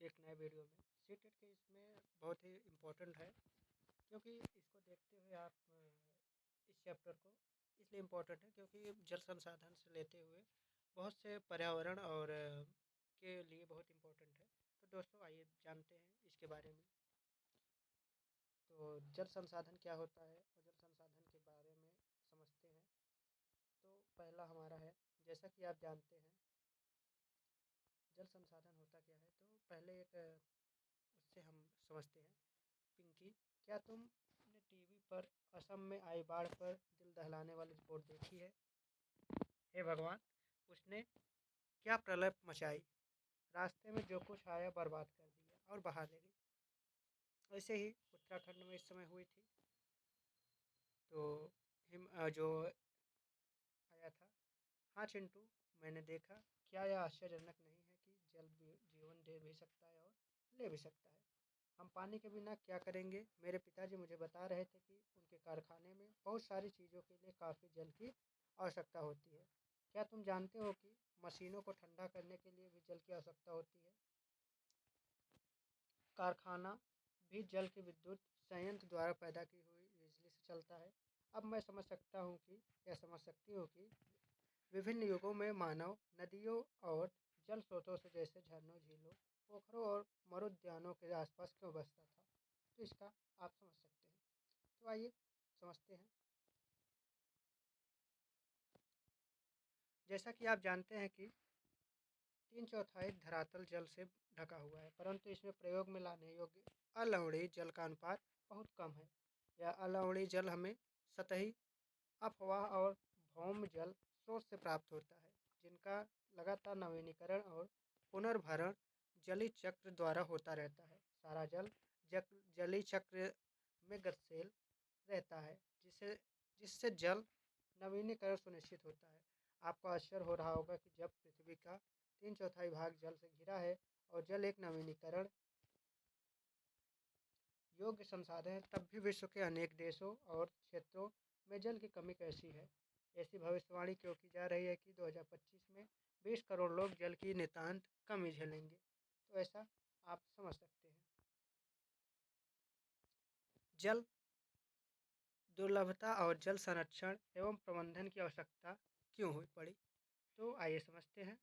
एक नए वीडियो में। सीटेट के इसमें बहुत ही इम्पोर्टेंट है, क्योंकि इसको देखते हुए आप इस चैप्टर को इसलिए इम्पोर्टेंट है क्योंकि जल संसाधन से लेते हुए बहुत से पर्यावरण और के लिए बहुत इम्पोर्टेंट है। तो दोस्तों आइए जानते हैं इसके बारे में। तो जल संसाधन क्या होता है और जल संसाधन के बारे में समझते हैं। तो पहला हमारा है, जैसा कि आप जानते हैं जल संसाधन होता क्या है। तो पहले एक उससे हम समझते हैं। पिंकी, क्या तुमने टीवी पर असम में आई बाढ़ पर दिल दहलाने वाली रिपोर्ट देखी है? हे भगवान, उसने क्या प्रलय मचाई! रास्ते में जो कुछ आया बर्बाद कर दिया और बहा ले गई। ऐसे ही उत्तराखंड में इस समय हुई थी। तो जो आया था। हाँ चिंटू, मैंने देखा। क्या यह आश्चर्यजनक नहीं है कि जल जीवन दे भी सकता है और ले भी सकता है। हम पानी के बिना क्या करेंगे? मेरे पिताजी मुझे बता रहे थे कि उनके कारखाने में बहुत सारी चीज़ों के लिए काफ़ी जल की आवश्यकता होती है। क्या तुम जानते हो कि मशीनों को ठंडा करने के लिए भी जल की आवश्यकता होती है? कारखाना भी जल की विद्युत संयंत्र द्वारा पैदा की हुई बिजली से चलता है। अब मैं समझ सकती हूँ कि विभिन्न युगों में मानव नदियों और जल स्रोतों से जैसे झरनों, झीलों, पोखरों और मरुद्यानों के आसपास क्यों बसता था। तो इसका आप समझ सकते हैं। तो आइए समझते हैं। जैसा कि आप जानते हैं कि 3/4 धरातल जल से ढका हुआ है, परंतु इसमें प्रयोग में लाने योग्य अलवणीय जल का अनुपात बहुत कम है। यह अलवणीय जल हमें सतही अफवाह और भौम जल स्रोत से प्राप्त होता है, जिनका लगातार नवीनीकरण और पुनर्भरण जलीय चक्र द्वारा होता रहता है। सारा जल जलीय चक्र में गतिशील रहता है, जिससे जल नवीनीकरण सुनिश्चित होता है। आपको आश्चर्य हो रहा होगा कि जब पृथ्वी का 3/4 भाग जल से घिरा है और जल एक नवीनीकरण योग्य संसाधन है, तब भी विश्व के अनेक देशों और क्षेत्रों में जल की कमी कैसी है। ऐसी भविष्यवाणी क्यों की जा रही है कि 2025 में 20 करोड़ लोग जल की नितांत कमी झेलेंगे। तो ऐसा आप समझ सकते हैं। जल दुर्लभता और जल संरक्षण एवं प्रबंधन की आवश्यकता क्यों हुई पड़ी। तो आइए समझते हैं।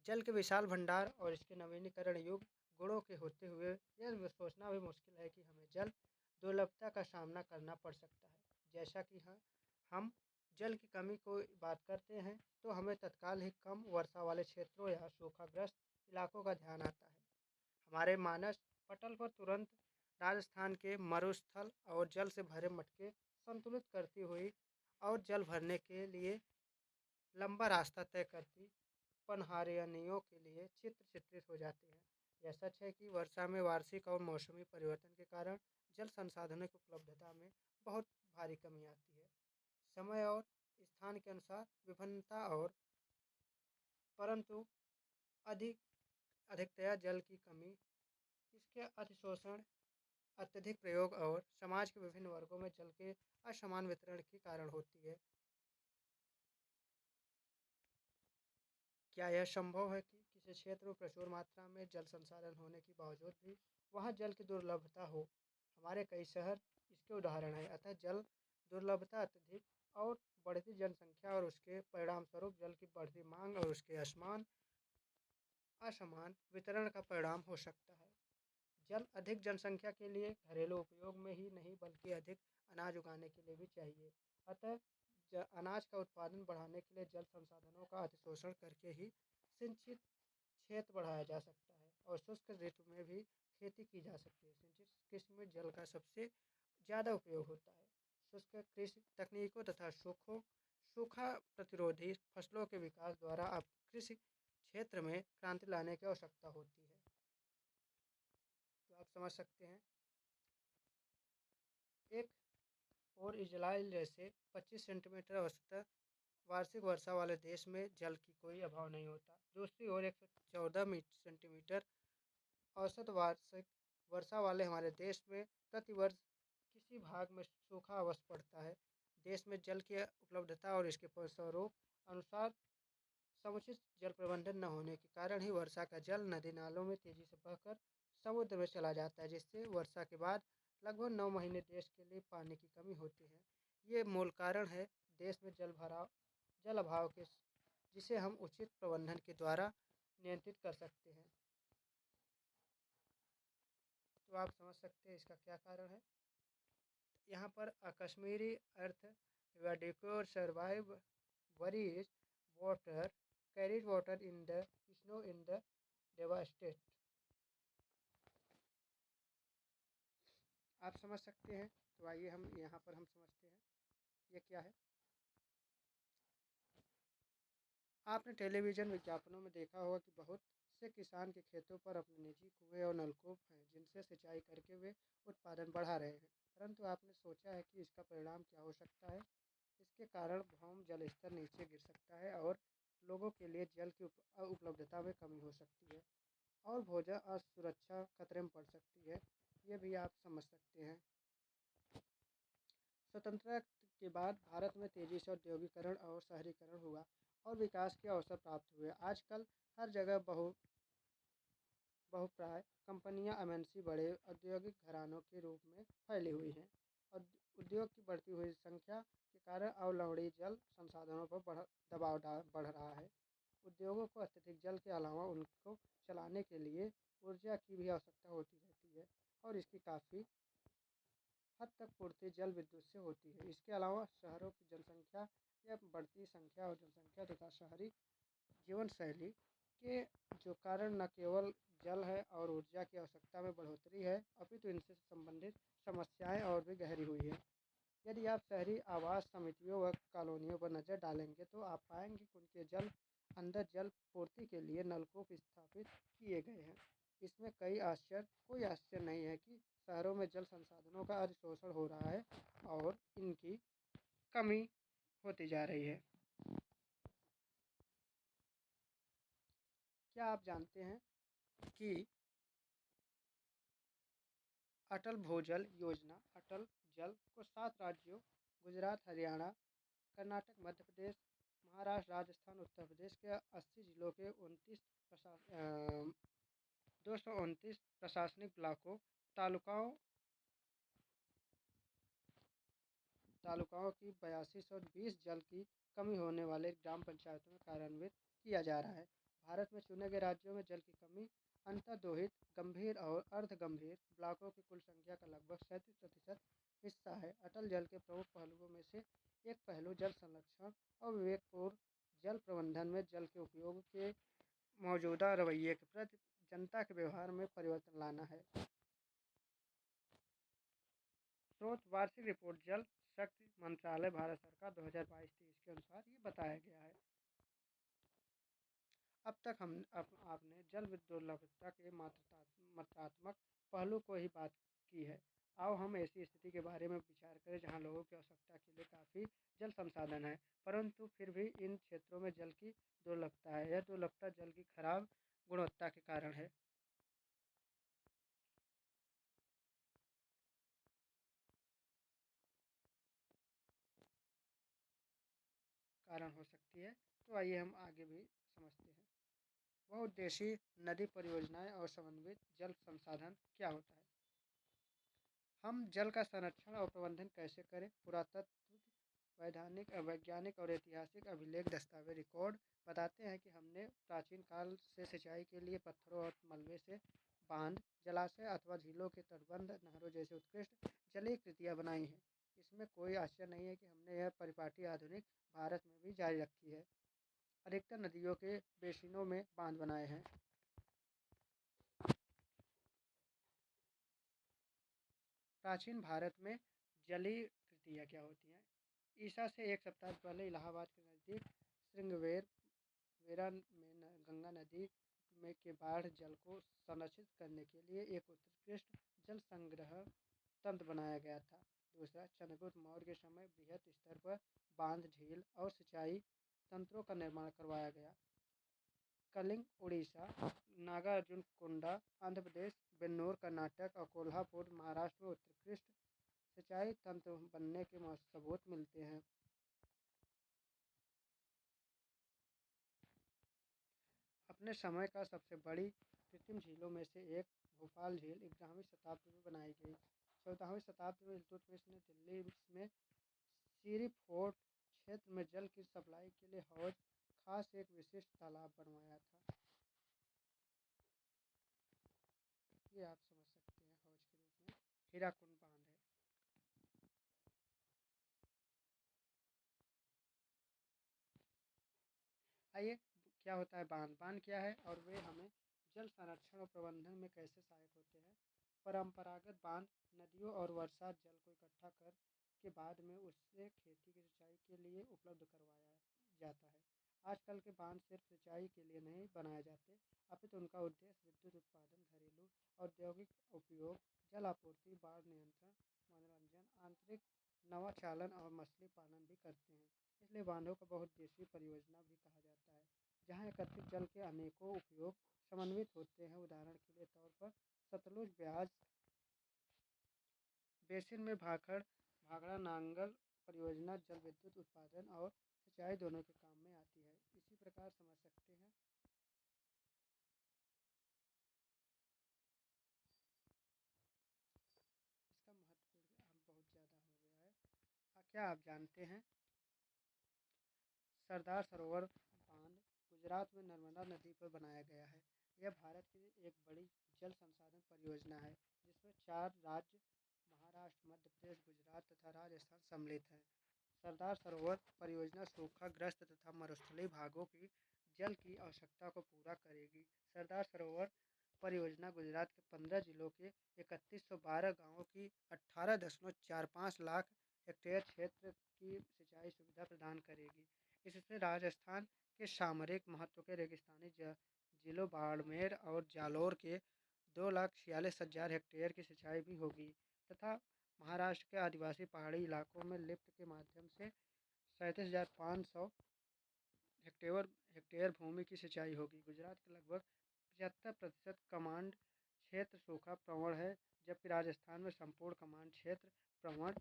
जल के विशाल भंडार और इसके नवीनीकरण युग गुणों के होते हुए यह सोचना भी मुश्किल है कि हमें जल दुर्लभता का सामना करना पड़ सकता है। जैसा कि हम जल की कमी को बात करते हैं, तो हमें तत्काल ही कम वर्षा वाले क्षेत्रों या सूखाग्रस्त इलाकों का ध्यान आता है। हमारे मानस पटल पर तुरंत राजस्थान के मरुस्थल और जल से भरे मटके संतुलित करती हुई और जल भरने के लिए लंबा रास्ता तय करती पनहारियों के लिए चित्रित हो जाते हैं। यह सच है कि वर्षा में वार्षिक और मौसमी परिवर्तन के कारण जल संसाधनों की उपलब्धता में बहुत भारी कमी आती है। समय और स्थान के अनुसार विभिन्नता और परंतु अधिक अधिकतया जल की कमी, इसके अतिशोषण, अत्यधिक प्रयोग और समाज के विभिन्न वर्गों में जल के असमान वितरण के कारण होती है। क्या यह संभव है कि किसी क्षेत्र में प्रचुर मात्रा में जल संसाधन होने के बावजूद भी वहाँ जल की दुर्लभता हो? हमारे कई शहर इसके उदाहरण हैं। अतः जल दुर्लभता अत्यधिक और बढ़ती जनसंख्या और उसके परिणाम स्वरूप जल की बढ़ती मांग और उसके असमान वितरण का परिणाम हो सकता है। जल अधिक जनसंख्या के लिए घरेलू उपयोग में ही नहीं बल्कि अधिक अनाज उगाने के लिए भी चाहिए। अतः अनाज का उत्पादन बढ़ाने के लिए जल संसाधनों का अतिशोषण करके ही सिंचित क्षेत्र बढ़ाया जा सकता है और शुष्क ऋतु में भी खेती की जा सकती है। सिंचित कृषि में जल का सबसे ज़्यादा उपयोग होता है। शुष्क कृषि तकनीकों तथा सूखा प्रतिरोधी फसलों के विकास द्वारा अब कृषि क्षेत्र में क्रांति लाने की आवश्यकता होती है। तो आप समझ सकते हैं। एक और इजराइल जैसे 25 सेंटीमीटर औसत वार्षिक वर्षा वाले देश में जल की कोई अभाव नहीं होता। दूसरी ओर 114 सेंटीमीटर औसत वार्षिक वर्षा वाले हमारे देश में प्रतिवर्ष किसी भाग में सूखा अवश्य पड़ता है। देश में जल की उपलब्धता और इसके फलस्वरूप अनुसार समुचित जल प्रबंधन न होने के कारण ही वर्षा का जल नदी नालों में तेजी से बहकर समुद्र में चला जाता है, जिससे वर्षा के बाद लगभग 9 महीने देश के लिए पानी की कमी होती है। ये मूल कारण है देश में जल अभाव के, जिसे हम उचित प्रबंधन के द्वारा नियंत्रित कर सकते हैं। तो आप समझ सकते हैं इसका क्या कारण है। यहाँ पर कश्मीरी अर्थ वेडिकोर सर्वाइव वरीज water carried water in the snow in the devastate. आप समझ सकते हैं। तो आइए हम यहाँ पर हम समझते हैं ये क्या है। आपने टेलीविज़न विज्ञापनों में देखा होगा कि बहुत से किसान के खेतों पर अपने निजी कुएं और नलकूप हैं, जिनसे सिंचाई करके वे उत्पादन बढ़ा रहे हैं। परंतु आपने सोचा है कि इसका परिणाम क्या हो सकता है। इसके कारण भौम जल स्तर नीचे गिर सकता है और लोगों के लिए जल की उपलब्धता में कमी हो सकती है और भोजन असुरक्षा खतरे में पड़ सकती है। ये भी आप समझ सकते हैं। स्वतंत्रता के बाद भारत में तेजी से औद्योगिकरण और शहरीकरण हुआ और विकास के अवसर प्राप्त हुए। आजकल हर जगह बहुप्राय कंपनियां एमएनसी बड़े औद्योगिक घरानों के रूप में फैली हुई हैं और उद्योग की बढ़ती हुई संख्या के कारण अवलंबड़ी जल संसाधनों पर बढ़ रहा है। उद्योगों को अत्यधिक जल के अलावा उनको चलाने के लिए ऊर्जा की भी आवश्यकता होती रहती है और इसकी काफ़ी हद तक पूर्ति जल विद्युत से होती है। इसके अलावा शहरों की जनसंख्या या बढ़ती संख्या और जनसंख्या तथा शहरी जीवन शैली के जो कारण न केवल जल है और ऊर्जा की आवश्यकता में बढ़ोतरी है, अपितु इनसे संबंधित समस्याएं और भी गहरी हुई है। यदि आप शहरी आवास समितियों व कॉलोनियों पर नज़र डालेंगे तो आप पाएंगे कि उनके अंदर जल पूर्ति के लिए नलकूप स्थापित किए गए हैं। इसमें कोई आश्चर्य नहीं है कि शहरों में जल संसाधनों का अधिशोषण हो रहा है और इनकी कमी होती जा रही है। क्या आप जानते हैं कि अटल भूजल योजना अटल जल को 7 राज्यों गुजरात, हरियाणा, कर्नाटक, मध्य प्रदेश, महाराष्ट्र, राजस्थान, उत्तर प्रदेश के 80 जिलों के 229 प्रशासनिक ब्लॉकों, तालुकाओं तालुकाओं की 8220 जल की कमी होने वाले ग्राम पंचायतों में कार्यान्वित किया जा रहा है। भारत में चुने गए राज्यों में जल की कमी अंतर्दोहित, गंभीर और अर्ध गंभीर ब्लॉकों की कुल संख्या का लगभग 37% हिस्सा है। अटल जल के प्रमुख पहलुओं में से एक पहलू जल संरक्षण और विवेकपूर्ण जल प्रबंधन में जल के उपयोग के मौजूदा रवैये के प्रति जनता के व्यवहार में परिवर्तन लाना है। स्रोत वार्षिक रिपोर्ट जल शक्ति मंत्रालय भारत सरकार 2022-23 के अनुसार ये बताया गया है। अब तक आपने जल दुर्लभता के मात्रात्मक पहलू को ही बात की है। आओ हम ऐसी स्थिति के बारे में विचार करें जहां लोगों की आवश्यकता के लिए काफ़ी जल संसाधन है, परंतु फिर भी इन क्षेत्रों में जल की दुर्लभता है। यह दुर्लभता जल की खराब गुणवत्ता के कारण है। कारण हो सकती है। तो आइए हम आगे भी समझते हैं। बहुउद्देशीय नदी परियोजनाएं और समन्वित जल संसाधन क्या होता है। हम जल का संरक्षण और प्रबंधन कैसे करें। पुरातत्व, वैज्ञानिक और ऐतिहासिक अभिलेख दस्तावेज रिकॉर्ड बताते हैं कि हमने प्राचीन काल से सिंचाई के लिए पत्थरों और मलबे से बांध, जलाशय अथवा झीलों के तटबंध, नहरों जैसे उत्कृष्ट जलीय कृतियाँ बनाई हैं। इसमें कोई आश्चर्य नहीं है कि हमने यह परिपाटी आधुनिक भारत में भी जारी रखी है। अधिकतर नदियों के बेसिनों में बांध बनाए हैं। प्राचीन भारत में जलीय कृतियाँ क्या होती हैं। ईसा से 1 सप्ताह पहले इलाहाबाद के नज़दीक वेरा में गंगा नदी में के बाढ़ जल को संरक्षित करने के लिए एक उत्कृष्ट जल संग्रह तंत्र बनाया गया था। दूसरा, चंद्रगुप्त मौर्य के समय बृहद स्तर पर बांध, झील और सिंचाई तंत्रों का निर्माण करवाया गया। कलिंग उड़ीसा, नागार्जुनकोंडा आंध्र प्रदेश, बेन्नूर कर्नाटक और कोल्हापुर महाराष्ट्र में उत्कृष्ट सिंचाई तंत्र बनने के सबूत मिलते हैं। अपने समय का सबसे बड़ी कृत्रिम झीलों में से एक भोपाल झील 11वीं शताब्दी में बनाई गई। 14वीं शताब्दी में इल्तुतमिश ने दिल्ली में सीरी फोर्ट क्षेत्र में जल की सप्लाई के लिए हौज खास एक विशिष्ट तालाब बनवाया था। ये आप समझ सकते हैं हौज के रूप में हीराकुंड बांध है। आइए, क्या होता है बांध? बांध क्या है और वे हमें जल संरक्षण और प्रबंधन में कैसे सहायक होते हैं? परंपरागत बांध नदियों और वर्षा जल को इकट्ठा कर के बाद में उससे खेती की सिंचाई के लिए उपलब्ध करवाया जाता है। आजकल के बांध सिर्फ सिंचाई के लिए नहीं बनाए जाते, अपितु उनका उद्देश्य विद्युत उत्पादन, घरेलू औद्योगिक उपयोग, जल आपूर्ति, बाढ़ नियंत्रण, मनोरंजन, आंतरिक नवाचालन और मछली पालन भी करते हैं। इसलिए बांधों को बहुउद्देशीय परियोजना भी कहा जाता है, जहाँ एकत्रित जल के अनेकों उपयोग समन्वित होते हैं। उदाहरण के लिए तौर पर सतलुज ब्यास बेसिन में भाखड़ा नांगल परियोजना जल विद्युत उत्पादन और सिंचाई दोनों के काम में आती है। इसी प्रकार समझ सकते हैं इसका महत्वपूर्ण बहुत ज़्यादा हो गया है। क्या आप जानते हैं सरदार सरोवर बांध गुजरात में नर्मदा नदी पर बनाया गया है? यह भारत की एक बड़ी जल संसाधन परियोजना है, जिसमें 4 राज्य महाराष्ट्र, मध्य प्रदेश, गुजरात तथा राजस्थान सम्मिलित हैं। सरदार सरोवर परियोजना सूखाग्रस्त तथा मरुस्थलीय भागों की जल की आवश्यकता को पूरा करेगी। सरदार सरोवर परियोजना गुजरात के 15 जिलों के 3112 गांवों की 18.45 लाख हेक्टेयर क्षेत्र की सिंचाई सुविधा प्रदान करेगी। इससे राजस्थान के सामरिक महत्व के रेगिस्तानी जिलों बाड़मेर और जालौर के 2,46,000 हेक्टेयर की सिंचाई भी होगी तथा महाराष्ट्र के आदिवासी पहाड़ी इलाकों में लिफ्ट के माध्यम से 37,500 हेक्टेयर भूमि की सिंचाई होगी। गुजरात के लगभग 75% कमांड क्षेत्र सूखा प्रवण है, जबकि राजस्थान में संपूर्ण कमांड क्षेत्र प्रवण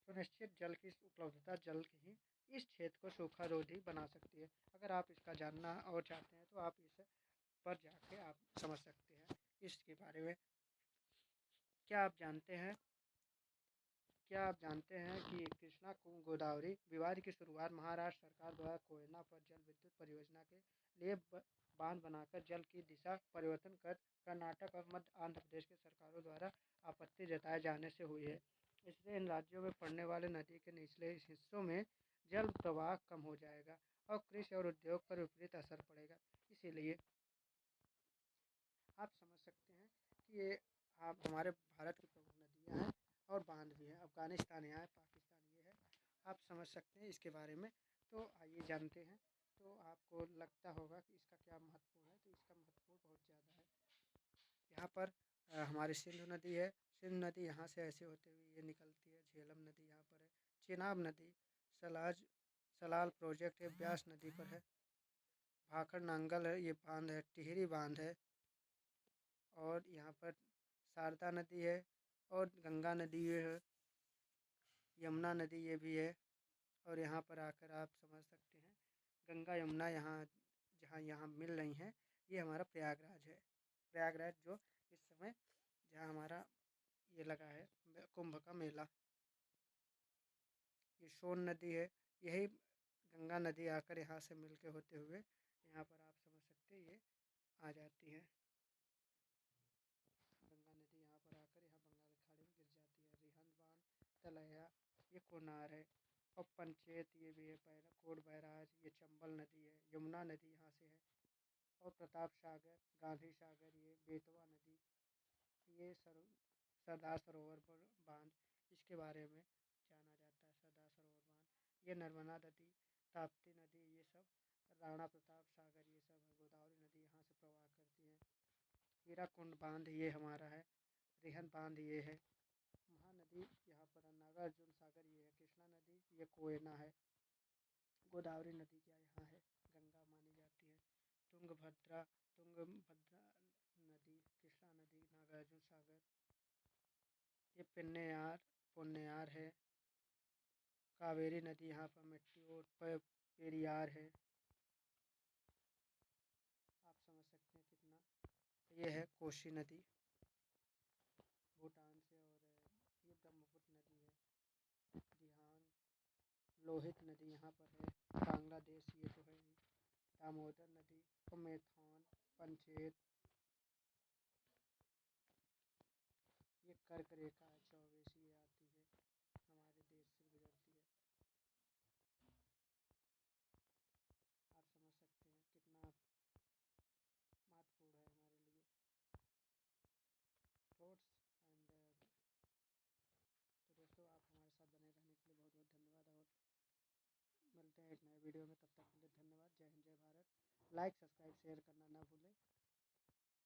सुनिश्चित जल की उपलब्धता जल ही इस क्षेत्र को सूखा रोधी बना सकती है। अगर आप इसका जानना और चाहते हैं तो आप इस पर जाके आप समझ सकते हैं इसके बारे में। क्या आप जानते हैं क्या आप जानते हैं कि कृष्णा गोदावरी विवाद की शुरुआत महाराष्ट्र सरकार द्वारा कोयना पर जल विद्युत परियोजना के लिए बांध बनाकर जल की दिशा परिवर्तन कर कर्नाटक और मध्य आंध्र प्रदेश की सरकारों द्वारा आपत्ति जताए जाने से हुई है। इससे इन राज्यों में पड़ने वाले नदी के निचले हिस्सों में जल प्रवाह कम हो जाएगा और कृषि और उद्योग पर विपरीत असर पड़ेगा। इसीलिए आप समझ सकते हैं कि ये आप हमारे भारत की प्रमुख नदियाँ हैं और बांध भी हैं। अफ़गानिस्तान यहाँ है, पाकिस्तान ये है। आप समझ सकते हैं इसके बारे में। तो आइए जानते हैं। तो आपको लगता होगा कि इसका क्या महत्वपूर्ण है, तो इसका महत्वपूर्ण बहुत ज़्यादा है। यहाँ पर हमारी सिंधु नदी है। सिंधु नदी यहाँ से ऐसे होते हुए ये निकलती है। झेलम नदी यहाँ पर है। चेनाब नदी सलाल प्रोजेक्ट है, ब्यास नदी पर है। भाखड़ नांगल है, ये बांध है। टिहरी बांध है और यहाँ पर शारदा नदी है और गंगा नदी है, यमुना नदी ये भी है। और यहाँ पर आकर आप समझ सकते हैं गंगा यमुना यहाँ मिल रही हैं, ये हमारा प्रयागराज है। प्रयागराज जो इस समय जहाँ हमारा ये लगा है कुंभ का मेला, ये सोन नदी है। यही गंगा नदी आकर यहाँ से मिल के होते हुए यहाँ पर आप समझ सकते हैं ये आ जाती है। गंगा नदी यहाँ पर आकर यहाँ बंगाल की खाड़ी में गिर जाती है। रिहंद बांध, तलैया, ये कोनार है और पंचेत ये भी है। कोट बैराज, ये चंबल नदी है। यमुना नदी यहाँ से है और प्रताप सागर, गांधी सागर, ये बेतवा नदी, ये सरदार सरोवर बांध, इसके बारे में जाना जाता है। सरदार सरोवर बांध, ये नर्मदा नदी, ताप्ती नदी, ये सब राणा प्रताप सागर, ये सब है। गोदावरी नदी यहाँ से प्रवाह करती है। हीराकुंड बांध ये हमारा है। रिहंद बांध ये है। महानदी यहाँ पर नागार्जुन सागर ये है। कृष्णा नदी ये कोयना है। गोदावरी नदी क्या यहाँ है, गंगा मानी जाती है। तुंगभद्रा नदी, कृष्णा नदी, नागार्जुन सागर, ये पुन्नेयार है। कावेरी नदी यहाँ पर मिट्टी और पेरियार है। आप समझ ये है कोसी नदी भूटान से, और ये ब्रह्मपुत्र नदी है। दिहांग लोहित नदी यहाँ पर है। बांग्लादेश ये तो है ही। दामोदर नदी, मेथान, पंचेत, ये कर्क रेखा है 24 ये आती है, हमारे देश से गुजरती है। आप समझ सकते हैं कितना महत्वपूर्ण है हमारे लिए थॉट्स एंड। तो दोस्तों, आप हमारे साथ बने रहने के लिए बहुत बहुत धन्यवाद, और मिलते हैं एक नए वीडियो में। तब तक के लिए धन्यवाद। जय हिंद, जय भारत। लाइक, सब्सक्राइब, शेयर करना ना भूलें।